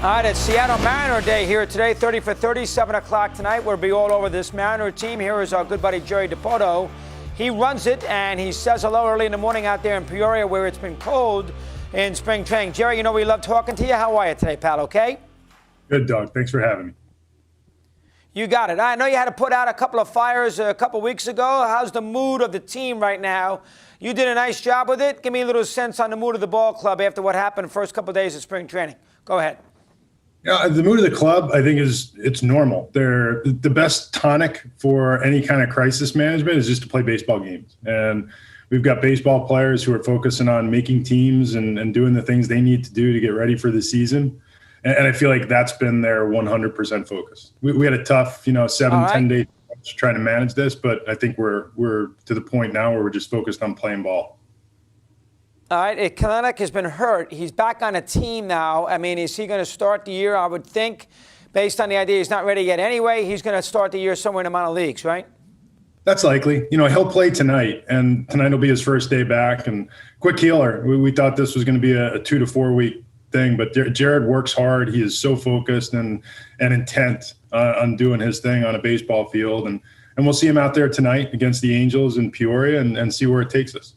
All right, it's Seattle Mariner Day here today, 30 for 30, 7 o'clock tonight. We'll be all over this Mariner team. Here is our good buddy Jerry Dipoto. He runs it, and he says hello early in the morning out there in Peoria where it's been cold in spring training. Jerry, you know we love talking to you. How are you today, pal, okay? Good, Doug. Thanks for having me. You got it. I know you had to put out a couple of fires a couple weeks ago. How's the mood of the team right now? You did a nice job with it. Give me a little sense on the mood of the ball club after what happened the first couple of days of spring training. Go ahead. Yeah, the mood of the club, I think, it's normal. They're the best tonic for any kind of crisis management is just to play baseball games. And we've got baseball players who are focusing on making teams and doing the things they need to do to get ready for the season. And I feel like that's been their 100% focus. We had a tough, 10 days trying to manage this, but I think we're to the point now where we're just focused on playing ball. All right, Kelenic has been hurt. He's back on a team now. I mean, is he going to start the year? I would think, based on the idea he's not ready yet anyway, he's going to start the year somewhere in the minor leagues, right? That's likely. He'll play tonight, and tonight will be his first day back. And quick healer. We thought this was going to be a 2 to 4 week thing, but Jared works hard. He is so focused and intent on doing his thing on a baseball field. And we'll see him out there tonight against the Angels in Peoria and see where it takes us.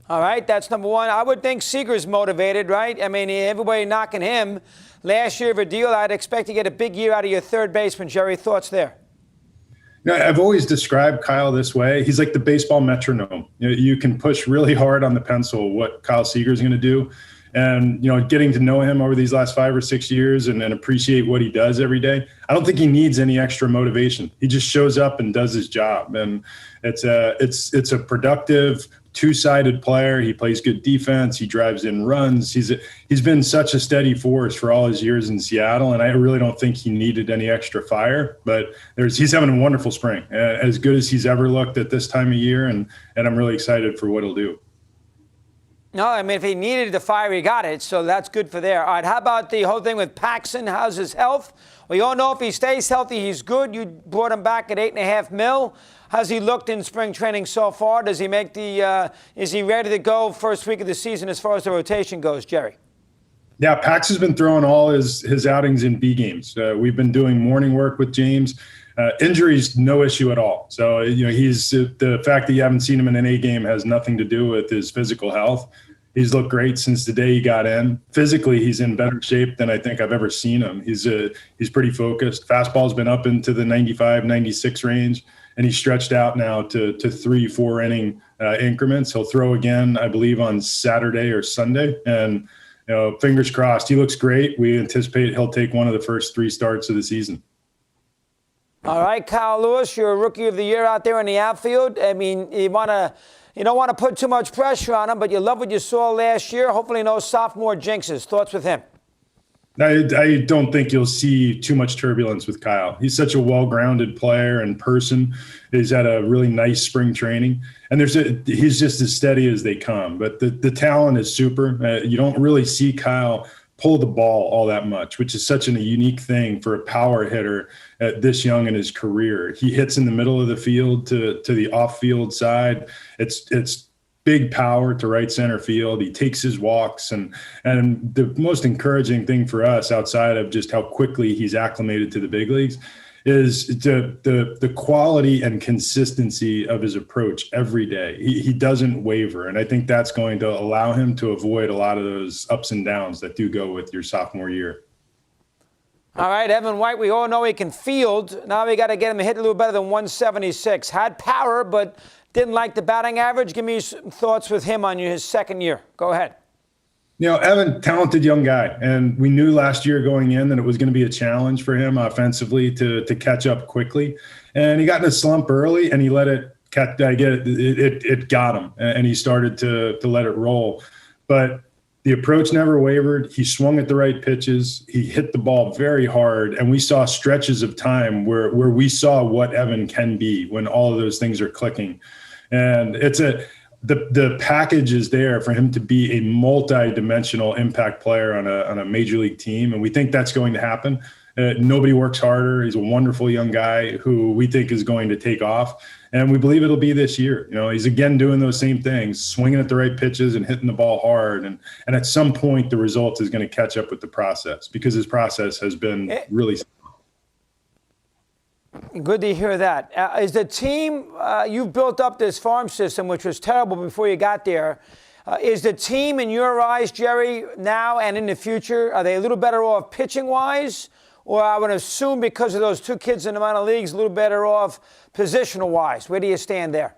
All right, that's number one. I would think Seager's motivated, right? I mean, everybody knocking him. Last year of a deal, I'd expect to get a big year out of your third baseman. Jerry, thoughts there? I've always described Kyle this way. He's like the baseball metronome. You can push really hard on the pencil what Kyle Seager's going to do. And, getting to know him over these last 5 or 6 years and appreciate what he does every day, I don't think he needs any extra motivation. He just shows up and does his job. And it's a productive, two-sided player. He plays good defense. He drives in runs. He's been such a steady force for all his years in Seattle, and I really don't think he needed any extra fire. But he's having a wonderful spring, as good as he's ever looked at this time of year, and I'm really excited for what he'll do. No, I mean, if he needed the fire, he got it, so that's good for there. All right, how about the whole thing with Paxton? How's his health? We all know if he stays healthy, he's good. You brought him back at $8.5 million. How's he looked in spring training so far? Does he make is he ready to go first week of the season as far as the rotation goes, Jerry? Yeah, Pax has been throwing all his outings in B games. We've been doing morning work with James. Injuries, no issue at all. So, he's the fact that you haven't seen him in an A game has nothing to do with his physical health. He's looked great since the day he got in. Physically, he's in better shape than I think I've ever seen him. He's pretty focused. Fastball's been up into the 95, 96 range, and he's stretched out now to 3-4 inning increments. He'll throw again, I believe, on Saturday or Sunday. And, fingers crossed. He looks great. We anticipate he'll take one of the first 3 starts of the season. All right, Kyle Lewis, you're a rookie of the year out there in the outfield. I mean, you don't want to put too much pressure on him, but you love what you saw last year. Hopefully no sophomore jinxes. Thoughts with him? I don't think you'll see too much turbulence with Kyle. He's such a well-grounded player and person. He's had a really nice spring training, and he's just as steady as they come. But the talent is super. You don't really see Kyle pull the ball all that much, which is such a unique thing for a power hitter at this young in his career. He hits in the middle of the field to the off-field side. It's big power to right center field. He takes his walks, and the most encouraging thing for us, outside of just how quickly he's acclimated to the big leagues, is the quality and consistency of his approach every day. He doesn't waver, and I think that's going to allow him to avoid a lot of those ups and downs that do go with your sophomore year. All right, Evan White, we all know he can field. Now we got to get him to hit a little better than 176. Had power, but didn't like the batting average. Give me some thoughts with him on his second year. Go ahead. Evan, talented young guy, and we knew last year going in that it was going to be a challenge for him offensively to catch up quickly. And he got in a slump early, and he let it it got him, and he started to let it roll. But the approach never wavered. He swung at the right pitches. He hit the ball very hard, and we saw stretches of time where we saw what Evan can be when all of those things are clicking. And the package is there for him to be a multi-dimensional impact player on a major league team, and we think that's going to happen. Nobody works harder. He's a wonderful young guy who we think is going to take off. And we believe it'll be this year. He's again doing those same things, swinging at the right pitches and hitting the ball hard. And at some point, the result is going to catch up with the process, because his process has been really. Good to hear that. Is the team, you've built up this farm system, which was terrible before you got there. Is the team, in your eyes, Jerry, now and in the future, are they a little better off pitching-wise? Or I would assume, because of those two kids in the minor leagues, a little better off positional-wise. Where do you stand there?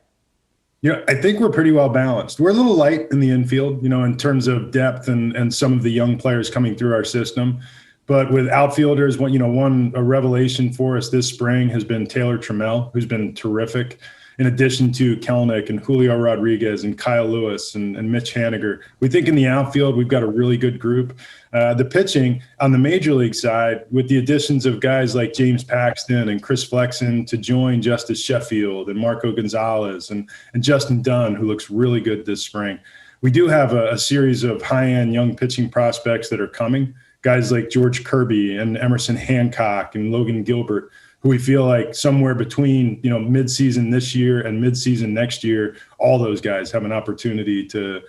I think we're pretty well balanced. We're a little light in the infield, in terms of depth and some of the young players coming through our system. But with outfielders, a revelation for us this spring has been Taylor Trammell, who's been terrific, in addition to Kelenic and Julio Rodriguez and Kyle Lewis and Mitch Haniger. We think in the outfield, we've got a really good group. The pitching on the major league side, with the additions of guys like James Paxton and Chris Flexen to join Justice Sheffield and Marco Gonzalez and Justin Dunn, who looks really good this spring. We do have a series of high-end young pitching prospects that are coming, guys like George Kirby and Emerson Hancock and Logan Gilbert, who we feel like somewhere between, mid-season this year and mid-season next year, all those guys have an opportunity to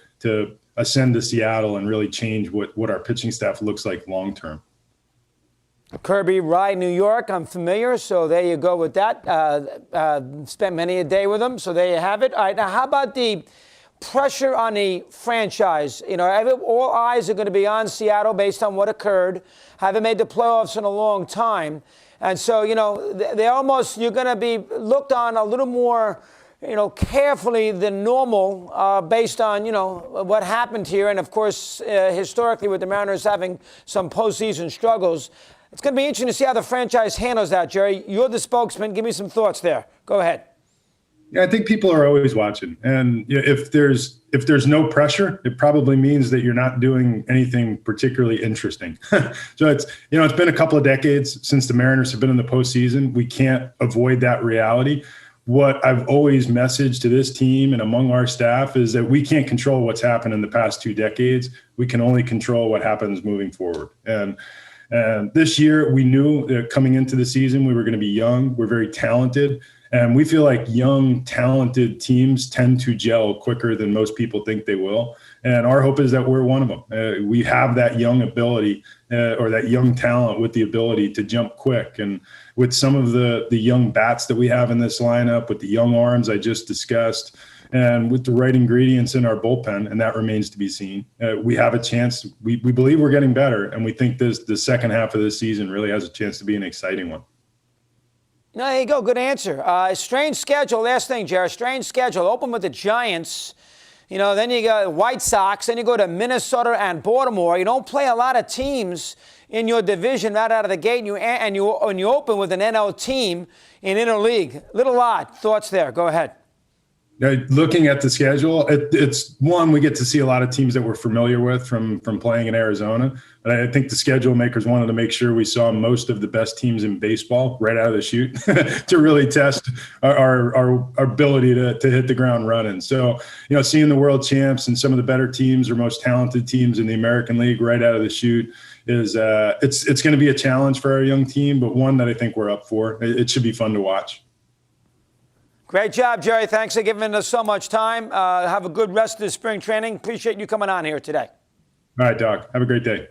ascend to Seattle and really change what our pitching staff looks like long-term. Kirby, Rye, New York, I'm familiar, so there you go with that. Spent many a day with them, so there you have it. All right, now how about the pressure on the franchise? All eyes are going to be on Seattle based on what occurred. Haven't made the playoffs in a long time. And so, you're going to be looked on a little more, carefully than normal based on, what happened here. And, of course, historically with the Mariners having some postseason struggles. It's going to be interesting to see how the franchise handles that, Jerry. You're the spokesman. Give me some thoughts there. Go ahead. Yeah, I think people are always watching. And if there's no pressure, it probably means that you're not doing anything particularly interesting. So it's been a couple of decades since the Mariners have been in the postseason. We can't avoid that reality. What I've always messaged to this team and among our staff is that we can't control what's happened in the past 2 decades. We can only control what happens moving forward. And this year, we knew that coming into the season, we were going to be young. We're very talented. And we feel like young, talented teams tend to gel quicker than most people think they will. And our hope is that we're one of them. We have that young ability or that young talent with the ability to jump quick. And with some of the young bats that we have in this lineup, with the young arms I just discussed, and with the right ingredients in our bullpen, and that remains to be seen, we have a chance. We believe we're getting better, and we think the second half of this season really has a chance to be an exciting one. No, there you go. Good answer. Strange schedule. Last thing, Jared. Strange schedule. Open with the Giants. Then you go White Sox. Then you go to Minnesota and Baltimore. You don't play a lot of teams in your division right out of the gate, and you open with an NL team in interleague. Little odd. Thoughts there. Go ahead. Looking at the schedule, it's one, we get to see a lot of teams that we're familiar with from playing in Arizona. But I think the schedule makers wanted to make sure we saw most of the best teams in baseball right out of the chute to really test our ability to hit the ground running. So, seeing the world champs and some of the better teams or most talented teams in the American League right out of the chute is it's going to be a challenge for our young team, but one that I think we're up for. It should be fun to watch. Great job, Jerry. Thanks for giving us so much time. Have a good rest of the spring training. Appreciate you coming on here today. All right, Doc. Have a great day.